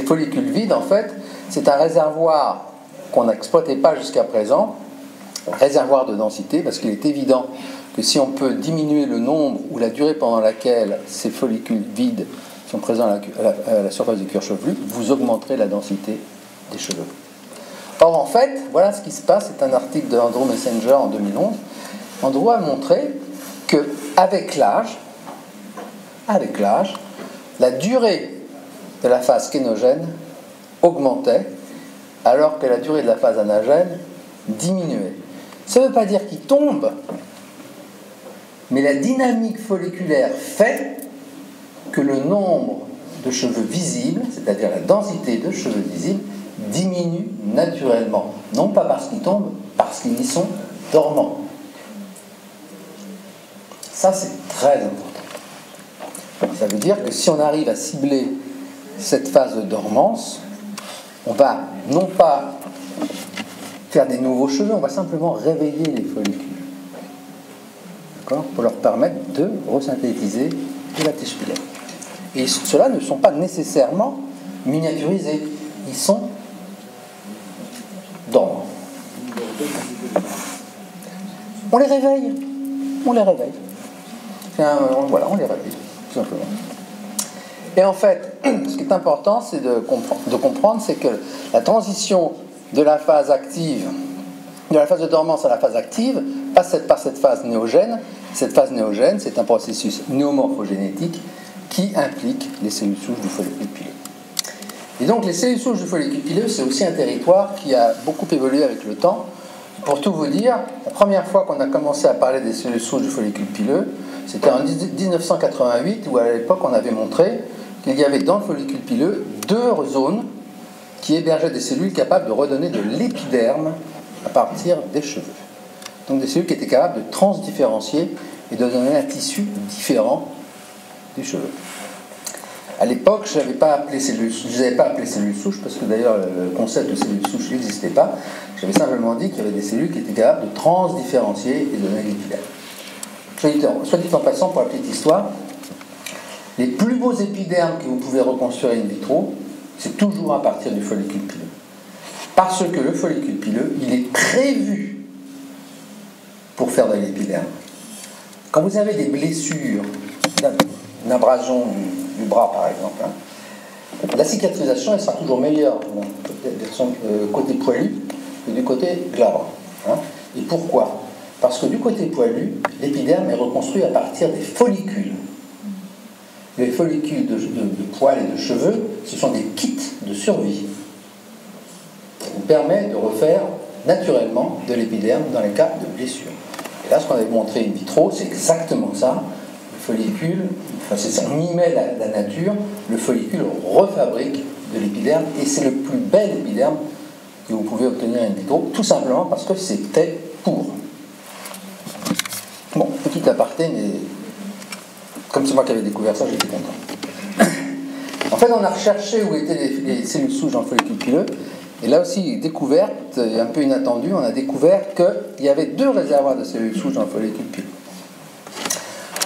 Speaker 1: follicules vides, en fait, c'est un réservoir qu'on n'exploitait pas jusqu'à présent, un réservoir de densité, parce qu'il est évident que si on peut diminuer le nombre ou la durée pendant laquelle ces follicules vides sont présents à la surface du cuir chevelu, vous augmenterez la densité des cheveux. Or, en fait, voilà ce qui se passe, c'est un article de Andrew Messenger en 2011. Andrew a montré qu'avec l'âge, la durée de la phase kénogène augmentait, alors que la durée de la phase anagène diminuait. Ça ne veut pas dire qu'il tombe, mais la dynamique folliculaire fait que le nombre de cheveux visibles, c'est-à-dire la densité de cheveux visibles, diminue naturellement. Non pas parce qu'ils tombent, parce qu'ils y sont dormants. Ça, c'est très important. Ça veut dire que si on arrive à cibler cette phase de dormance, on va non pas faire des nouveaux cheveux, on va simplement réveiller les follicules. D'accord ? Pour leur permettre de resynthétiser de la tige pilaire. Et ceux-là ne sont pas nécessairement miniaturisés. Ils sont dormants. On les réveille. Voilà, on les réveille, tout simplement. Et en fait, ce qui est important, c'est de comprendre, c'est que la transition de la phase active, de la phase de dormance à la phase active, passe par cette phase néogène. Cette phase néogène, c'est un processus néomorphogénétique qui implique les cellules souches du follicule pileux. Et donc les cellules souches du follicule pileux, c'est aussi un territoire qui a beaucoup évolué avec le temps. Pour tout vous dire, la première fois qu'on a commencé à parler des cellules souches du follicule pileux, c'était en 1988, où à l'époque on avait montré qu'il y avait dans le follicule pileux 2 zones qui hébergeaient des cellules capables de redonner de l'épiderme à partir des cheveux. Donc des cellules qui étaient capables de transdifférencier et de donner un tissu différent des cheveux. À l'époque, je ne les avais pas appelées cellules souches, parce que d'ailleurs le concept de cellules souches n'existait pas. J'avais simplement dit qu'il y avait des cellules qui étaient capables de transdifférencier et de donner l'épiderme. Soit dit en passant, pour la petite histoire, les plus beaux épidermes que vous pouvez reconstruire in vitro, c'est toujours à partir du follicule pileux. Parce que le follicule pileux, il est prévu pour faire de l'épiderme. Quand vous avez des blessures, une abrasion du bras par exemple, la cicatrisation elle sera toujours meilleure côté poilu que du côté glabre. Et pourquoi? Parce que du côté poilu, l'épiderme est reconstruit à partir des follicules. Les follicules de poils et de cheveux, ce sont des kits de survie. Ça nous permet de refaire naturellement de l'épiderme dans les cas de blessure. Et là, ce qu'on avait montré in vitro, c'est exactement ça. Le follicule, c'est ça, on mimait la nature, le follicule refabrique de l'épiderme, et c'est le plus bel épiderme que vous pouvez obtenir in vitro, tout simplement parce que c'était pour. Bon, petit aparté, mais comme c'est moi qui avais découvert ça, j'étais content. En fait, on a recherché où étaient les cellules souches dans le follicule pileux, et là aussi, découverte, un peu inattendue, on a découvert qu'il y avait 2 réservoirs de cellules souches dans le follicule pileux.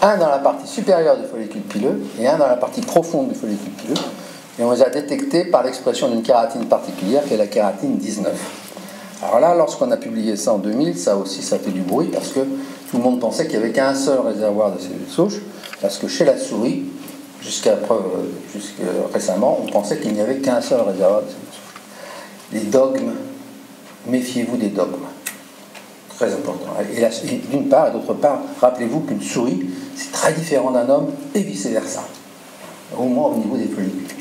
Speaker 1: Un dans la partie supérieure du follicule pileux et un dans la partie profonde du follicule pileux. Et on les a détectés par l'expression d'une kératine particulière qui est la kératine 19. Alors là, lorsqu'on a publié ça en 2000, ça fait du bruit parce que tout le monde pensait qu'il n'y avait qu'un seul réservoir de cellules souches, parce que chez la souris, jusqu'à récemment, on pensait qu'il n'y avait qu'un seul réservoir de cellules souches. Les dogmes, méfiez-vous des dogmes. Très important. Et d'une part, et d'autre part, rappelez-vous qu'une souris, c'est très différent d'un homme, et vice-versa. Au moins au niveau des follicules.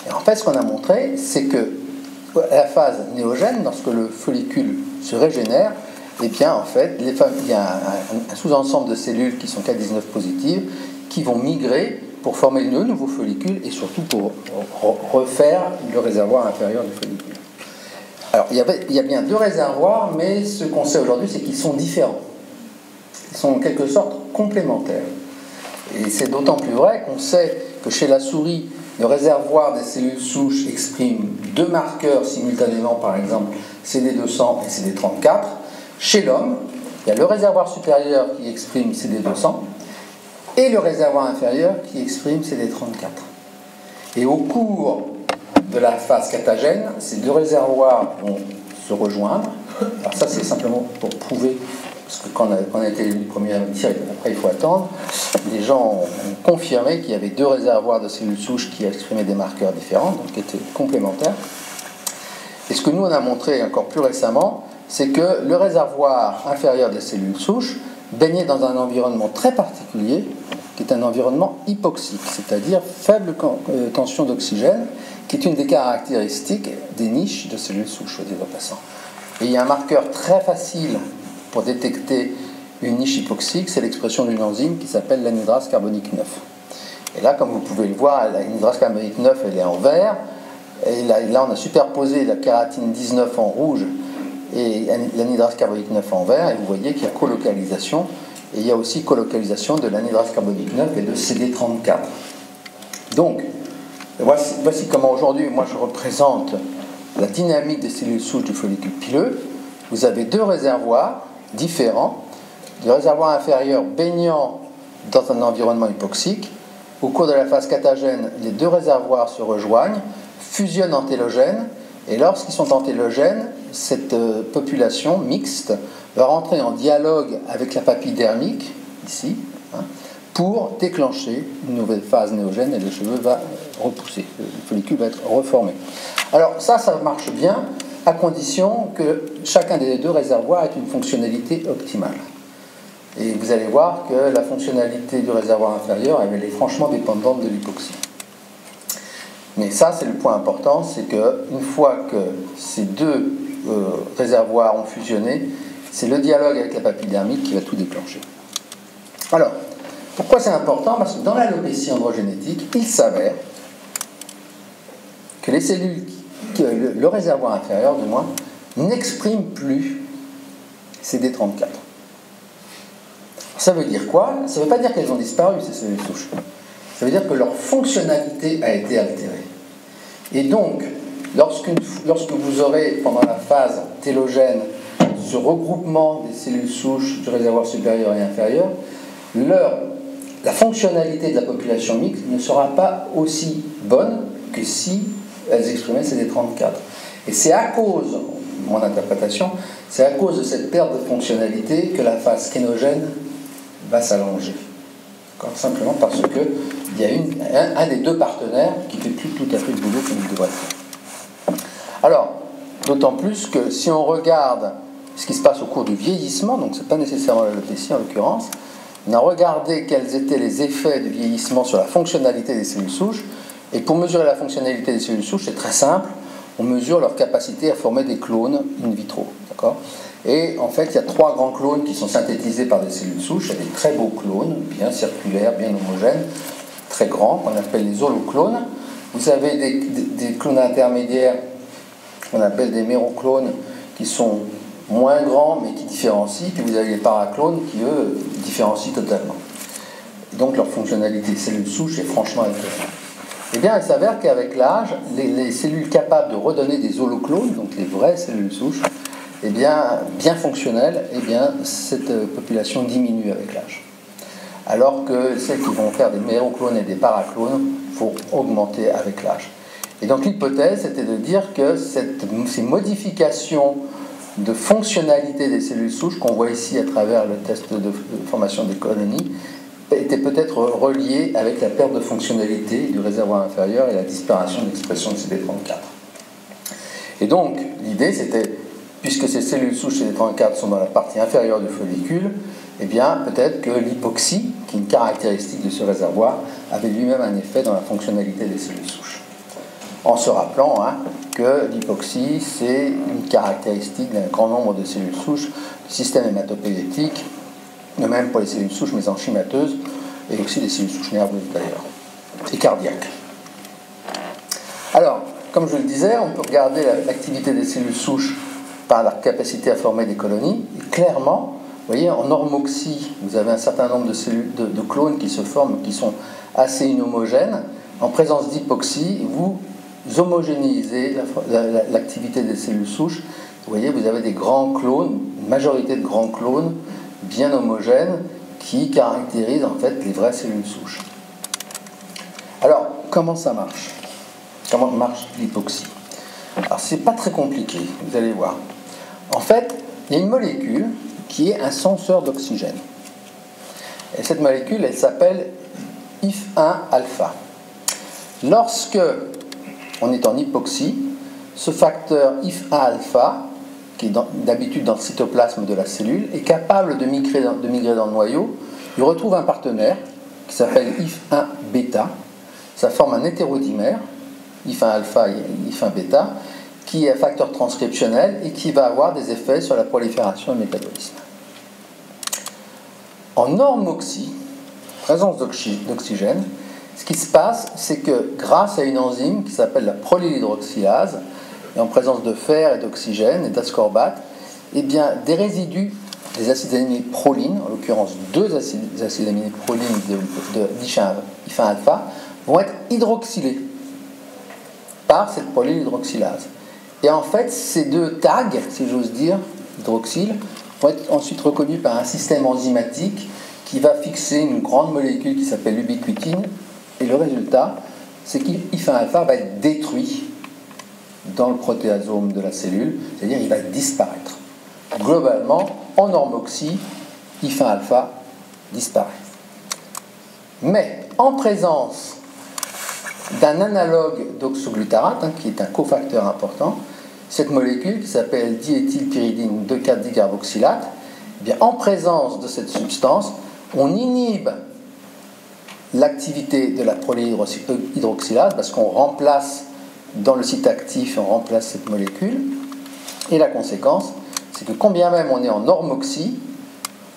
Speaker 1: Et en fait, ce qu'on a montré, c'est que à la phase néogène, lorsque le follicule se régénère, eh bien, en fait, il y a un sous-ensemble de cellules qui sont K19 positives, qui vont migrer pour former de nouveaux follicules et surtout pour refaire le réservoir inférieur du follicule. Alors, il y a bien 2 réservoirs, mais ce qu'on sait aujourd'hui, c'est qu'ils sont différents. Ils sont en quelque sorte complémentaires. Et c'est d'autant plus vrai qu'on sait que chez la souris, le réservoir des cellules souches exprime 2 marqueurs simultanément, par exemple CD200 et CD34. Chez l'homme, il y a le réservoir supérieur qui exprime CD200 et le réservoir inférieur qui exprime CD34. Et au cours de la phase catagène, ces 2 réservoirs vont se rejoindre. Alors ça, c'est simplement pour prouver, parce que quand on a été les premiers à le dire, après il faut attendre, les gens ont confirmé qu'il y avait 2 réservoirs de cellules souches qui exprimaient des marqueurs différents, donc qui étaient complémentaires. Et ce que nous on a montré encore plus récemment, c'est que le réservoir inférieur des cellules souches baignait dans un environnement très particulier, qui est un environnement hypoxique, c'est-à-dire faible tension d'oxygène, qui est une des caractéristiques des niches de cellules souches, au passant. Et il y a un marqueur très facile pour détecter une niche hypoxique, c'est l'expression d'une enzyme qui s'appelle l'anhydrase carbonique 9. Et là, comme vous pouvez le voir, l'anhydrase carbonique 9, elle est en vert, et là on a superposé la kératine 19 en rouge et l'anhydrase carbonique 9 en vert, et vous voyez qu'il y a colocalisation, et il y a aussi colocalisation de l'anhydrase carbonique 9 et de CD34. Donc, voici comment aujourd'hui, moi je représente la dynamique des cellules souches du follicule pileux. Vous avez 2 réservoirs différents, le réservoir inférieur baignant dans un environnement hypoxique. Au cours de la phase catagène, les 2 réservoirs se rejoignent, fusionnent en télogène, et lorsqu'ils sont en télogène, cette population mixte va rentrer en dialogue avec la papille dermique, ici, pour déclencher une nouvelle phase néogène et le cheveu va repousser, le follicule va être reformé. Alors ça marche bien à condition que chacun des deux réservoirs ait une fonctionnalité optimale. Et vous allez voir que la fonctionnalité du réservoir inférieur, elle est franchement dépendante de l'hypoxie. Mais ça, c'est le point important, c'est qu'une fois que ces deux réservoirs ont fusionné, c'est le dialogue avec la papille dermique qui va tout déclencher. Alors, pourquoi c'est important? Parce que dans l'alopécie androgénétique, il s'avère que les cellules, que le réservoir inférieur du moins, n'exprime plus CD34. Ça veut dire quoi? Ça ne veut pas dire qu'elles ont disparu, ces cellules souches. Ça veut dire que leur fonctionnalité a été altérée. Et donc, lorsque vous aurez, pendant la phase télogène, ce regroupement des cellules souches du réservoir supérieur et inférieur, la fonctionnalité de la population mixte ne sera pas aussi bonne que si elles exprimaient CD34. Et c'est à cause, mon interprétation, c'est à cause de cette perte de fonctionnalité que la phase kénogène va s'allonger. Simplement parce qu'il y a un des deux partenaires qui ne fait plus tout à fait le boulot qu'il devrait faire. Alors, d'autant plus que si on regarde ce qui se passe au cours du vieillissement, donc ce n'est pas nécessairement l'alopécie en l'occurrence, on a regardé quels étaient les effets du vieillissement sur la fonctionnalité des cellules souches, et pour mesurer la fonctionnalité des cellules souches, c'est très simple, on mesure leur capacité à former des clones in vitro. D'accord ? Et en fait, il y a 3 grands clones qui sont synthétisés par des cellules souches. Il y a des très beaux clones, bien circulaires, bien homogènes, très grands, qu'on appelle les holoclones. Vous avez des clones intermédiaires, qu'on appelle des méroclones, qui sont moins grands, mais qui différencient. Puis vous avez les paraclones qui, eux, différencient totalement. Donc leur fonctionnalité cellules souches est franchement altérée. Eh bien, il s'avère qu'avec l'âge, les cellules capables de redonner des holoclones, donc les vraies cellules souches, eh bien fonctionnelles, eh bien, cette population diminue avec l'âge. Alors que celles qui vont faire des méroclones et des paraclones vont augmenter avec l'âge. Et donc l'hypothèse, c'était de dire que ces modifications de fonctionnalité des cellules souches, qu'on voit ici à travers le test de formation des colonies, étaient peut-être reliées avec la perte de fonctionnalité du réservoir inférieur et la disparition de l'expression de CD34. Et donc, l'idée, c'était, puisque ces cellules souches CD34 sont dans la partie inférieure du follicule, eh bien, peut-être que l'hypoxie, qui est une caractéristique de ce réservoir, avait lui-même un effet dans la fonctionnalité des cellules souches. En se rappelant que l'hypoxie, c'est une caractéristique d'un grand nombre de cellules souches du système hématopoïétique, de même pour les cellules souches mésenchymateuses, et aussi des cellules souches nerveuses d'ailleurs, et cardiaques. Alors, comme je le disais, on peut regarder l'activité des cellules souches par leur capacité à former des colonies. Et clairement, vous voyez, en normoxie, vous avez un certain nombre de cellules, de clones qui se forment, qui sont assez inhomogènes. En présence d'hypoxie, vous homogénéisez l'activité des cellules souches. Vous voyez, vous avez des grands clones, une majorité de grands clones bien homogènes qui caractérisent en fait les vraies cellules souches. Alors, comment ça marche? Comment marche l'hypoxie? Alors, c'est pas très compliqué, vous allez voir. En fait, il y a une molécule qui est un senseur d'oxygène. Et cette molécule, elle s'appelle IF1-alpha. Lorsque on est en hypoxie, ce facteur IF1-alpha, qui est d'habitude dans le cytoplasme de la cellule, est capable de migrer dans le noyau. Il retrouve un partenaire qui s'appelle IF1-bêta. Ça forme un hétérodimère, IF1-alpha et IF1-bêta, qui est un facteur transcriptionnel et qui va avoir des effets sur la prolifération et le métabolisme. En normoxie, présence d'oxygène, ce qui se passe, c'est que grâce à une enzyme qui s'appelle la prolylhydroxylase, et en présence de fer et d'oxygène et d'ascorbate, eh bien, des résidus des acides aminés proline, en l'occurrence 2 acides aminés proline d'IF1-alpha, vont être hydroxylés par cette prolylhydroxylase. Et en fait, ces 2 tags, si j'ose dire, hydroxyle, vont être ensuite reconnus par un système enzymatique qui va fixer une grande molécule qui s'appelle l'ubiquitine. Et le résultat, c'est qu'IF1-alpha va être détruit dans le protéasome de la cellule, c'est-à-dire il va disparaître. Globalement, en normoxie, IF1-alpha disparaît. Mais en présence d'un analogue d'oxoglutarate, qui est un cofacteur important, cette molécule qui s'appelle diéthylpyridine 2,4-dicarboxylate, eh bien, en présence de cette substance, on inhibe l'activité de la proléhydroxylase parce qu'on remplace dans le site actif, on remplace cette molécule. Et la conséquence, c'est que quand bien même on est en normoxie,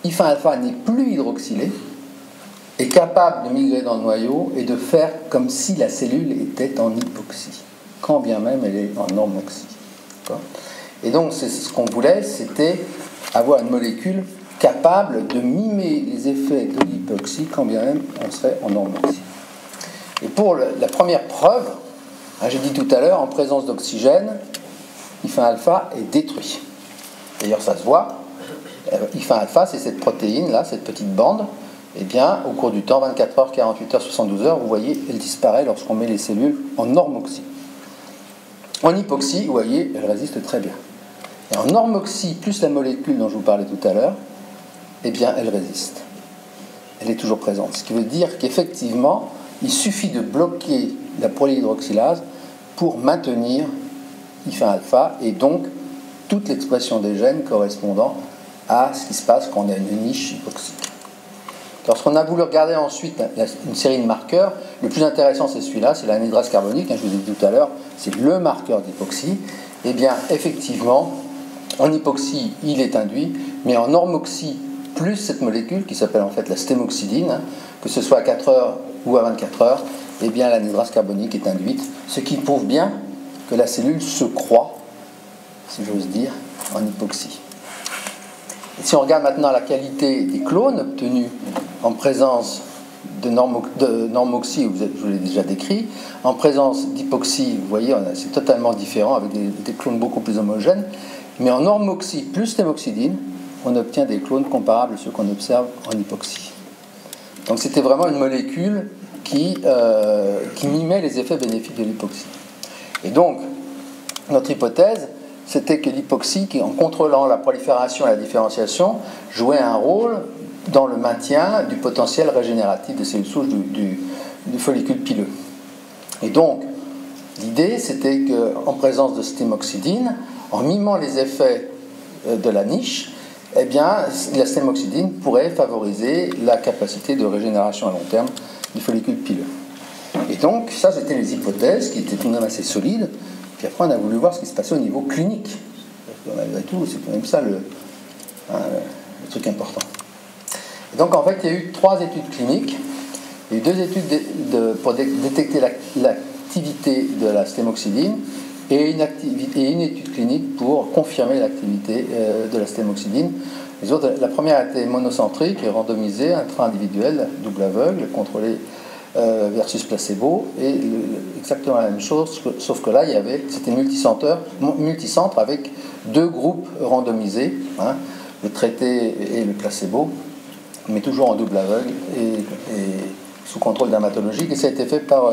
Speaker 1: I1-alpha n'est plus hydroxylé, est capable de migrer dans le noyau et de faire comme si la cellule était en hypoxie, quand bien même elle est en normoxie. Et donc ce qu'on voulait, c'était avoir une molécule capable de mimer les effets de l'hypoxie quand bien même on serait en normoxie. Et pour la première preuve, j'ai dit tout à l'heure, en présence d'oxygène, I1-alpha est détruit. D'ailleurs ça se voit, I1-alpha c'est cette protéine là, cette petite bande, et bien au cours du temps, 24 heures, 48 heures, 72 heures, vous voyez, elle disparaît lorsqu'on met les cellules en normoxie. En hypoxie, vous voyez, elle résiste très bien. Et en normoxie, plus la molécule dont je vous parlais tout à l'heure, eh bien, elle résiste. Elle est toujours présente. Ce qui veut dire qu'effectivement, il suffit de bloquer la proléhydroxylase pour maintenir I1-alpha et donc toute l'expression des gènes correspondant à ce qui se passe quand on a une niche hypoxique. Lorsqu'on a voulu regarder ensuite une série de marqueurs, le plus intéressant c'est celui-là, c'est l'anhydrase carbonique, je vous ai dit tout à l'heure, c'est le marqueur d'hypoxie. Eh bien, effectivement, en hypoxie, il est induit, mais en normoxie, plus cette molécule, qui s'appelle en fait la stémoxydine, que ce soit à 4 heures ou à 24 heures, eh bien, l'anhydrase carbonique est induite, ce qui prouve bien que la cellule se croît, si j'ose dire, en hypoxie. Et si on regarde maintenant la qualité des clones obtenus en présence de normoxie, je vous l'ai déjà décrit, en présence d'hypoxie, vous voyez, c'est totalement différent, avec des clones beaucoup plus homogènes, mais en normoxie plus stémoxydine, on obtient des clones comparables à ceux qu'on observe en hypoxie. Donc c'était vraiment une molécule qui mimait les effets bénéfiques de l'hypoxie. Et donc, notre hypothèse, c'était que l'hypoxie, en contrôlant la prolifération et la différenciation, jouait un rôle dans le maintien du potentiel régénératif des cellules souches du follicule pileux. Et donc, l'idée, c'était qu'en présence de stémoxydine, en mimant les effets de la niche, eh bien, la stémoxydine pourrait favoriser la capacité de régénération à long terme du follicule pileux. Et donc, ça, c'était les hypothèses qui étaient tout de même assez solides. Puis après, on a voulu voir ce qui se passait au niveau clinique. Parce que malgré tout, c'est quand même ça le truc important. Et donc, en fait, il y a eu 3 études cliniques. Il y a eu 2 études pour détecter l'activité de la stémoxydine et une étude clinique pour confirmer l'activité de la stémoxydine. La première était monocentrique et randomisée, intra-individuelle, double aveugle, contrôlée versus placebo, et exactement la même chose, sauf que là, c'était multicentre avec 2 groupes randomisés, le traité et le placebo, mais toujours en double aveugle et sous contrôle dermatologique, et ça a été fait par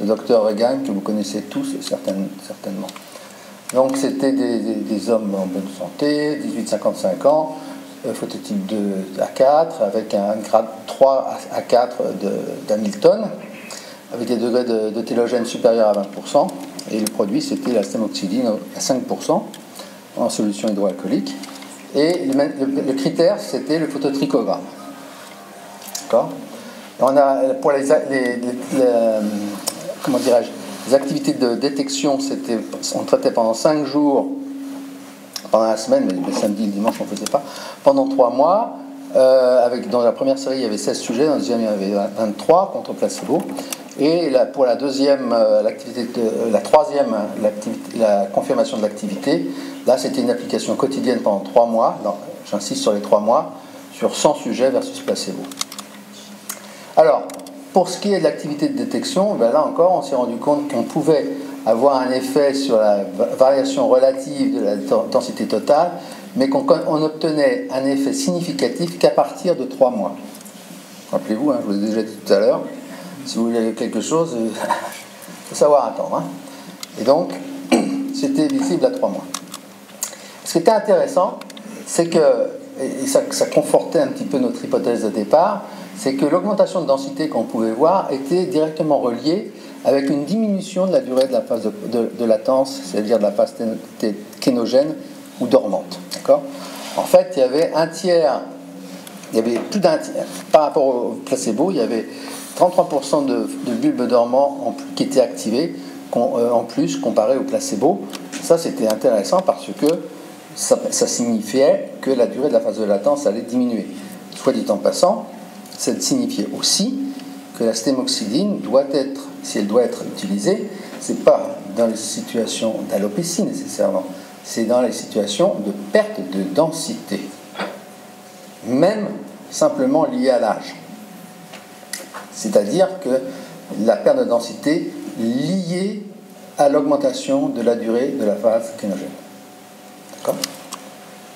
Speaker 1: le docteur Regan, que vous connaissez tous certainement. Donc c'était des hommes en bonne santé, 18-55 ans, phototype 2 à 4, avec un grade 3 à 4 d'Hamilton, avec des degrés de télogène supérieurs à 20%, et le produit c'était la stémoxydine à 5% en solution hydroalcoolique, et le critère c'était le phototrichogramme. D'accord ? On a, pour les activités de détection, on traitait pendant 5 jours, pendant la semaine, mais le samedi et le dimanche on ne faisait pas, pendant 3 mois. Dans la première série, il y avait 16 sujets, dans la deuxième, il y avait 23 contre placebo. Et pour la deuxième, la troisième, la confirmation de l'activité, là c'était une application quotidienne pendant 3 mois, j'insiste sur les 3 mois, sur 100 sujets versus placebo. Alors, pour ce qui est de l'activité de détection, là encore, on s'est rendu compte qu'on pouvait avoir un effet sur la variation relative de la densité totale, mais qu'on obtenait un effet significatif qu'à partir de 3 mois. Rappelez-vous, je vous ai déjà dit tout à l'heure, si vous voulez quelque chose, il faut savoir attendre. Et donc, c'était visible à 3 mois. Ce qui était intéressant, c'est que, et ça confortait un petit peu notre hypothèse de départ, c'est que l'augmentation de densité qu'on pouvait voir était directement reliée avec une diminution de la durée de la phase de latence, c'est-à-dire de la phase kénogène ou dormante. D'accord ? En fait, il y avait un tiers, il y avait plus d'un tiers, par rapport au placebo, il y avait 33% de bulbes dormants qui étaient activés en plus comparé au placebo. Ça, c'était intéressant parce que ça signifiait que la durée de la phase de latence allait diminuer. Soit dit en passant, ça signifiait aussi que la stémoxydine doit être, si elle doit être utilisée, c'est pas dans les situations d'alopécie nécessairement, c'est dans les situations de perte de densité, même simplement liée à l'âge. C'est-à-dire que la perte de densité liée à l'augmentation de la durée de la phase kénogène. D'accord ?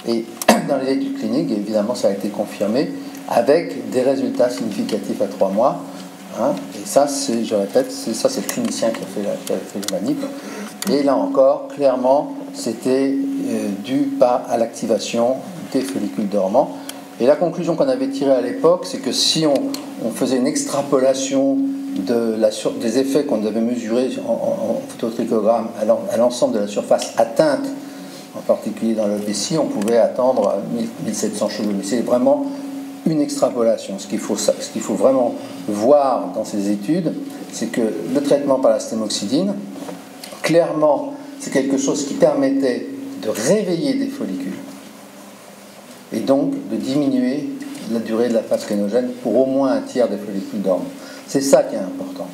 Speaker 1: Et dans les études cliniques, évidemment, ça a été confirmé avec des résultats significatifs à 3 mois. Hein, et ça, je répète, c'est le clinicien qui a fait le manip. Et là encore, clairement, c'était dû à l'activation des follicules dormants. Et la conclusion qu'on avait tirée à l'époque, c'est que si on faisait une extrapolation des effets qu'on avait mesurés en phototrichogramme à l'ensemble de la surface atteinte, en particulier dans l'alopécie, on pouvait attendre 1700 chevaux. Mais c'est vraiment une extrapolation. Ce qu'il faut vraiment voir dans ces études, c'est que le traitement par la stémoxydine, clairement, c'est quelque chose qui permettait de réveiller des follicules et donc de diminuer la durée de la phase kénogène pour au moins un tiers des follicules dormants. C'est ça qui est important.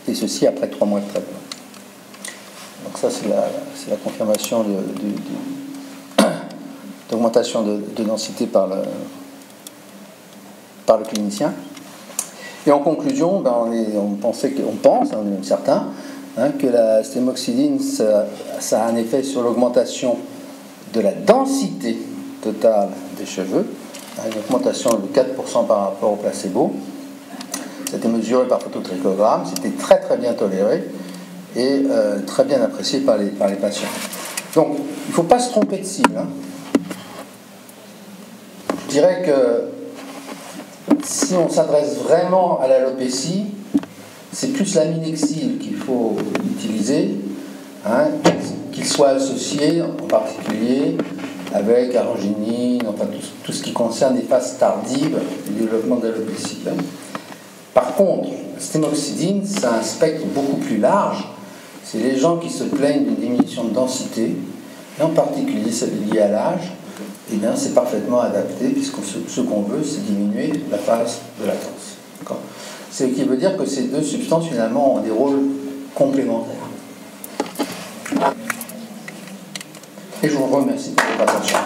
Speaker 1: Et ceci après 3 mois de traitement. Donc ça, c'est la confirmation d'augmentation de densité par le clinicien. Et en conclusion, on pense, on est certain, que la stémoxydine, ça a un effet sur l'augmentation de la densité totale des cheveux, une augmentation de 4% par rapport au placebo. C'était mesuré par phototrichogramme, c'était très très bien toléré et très bien apprécié par les patients. Donc, il ne faut pas se tromper de cible. Je dirais que si on s'adresse vraiment à l'alopécie, c'est plus l'aminexile qu'il faut utiliser, qu'il soit associé en particulier avec arginine, enfin tout ce qui concerne les phases tardives du développement de l'alopécie. Par contre, la stémoxydine, c'est un spectre beaucoup plus large. C'est les gens qui se plaignent d'une diminution de densité, et en particulier celle liée à l'âge, et bien c'est parfaitement adapté, puisque ce qu'on veut, c'est diminuer la phase de latence. Ce qui veut dire que ces deux substances, finalement, ont des rôles complémentaires. Et je vous remercie pour votre attention.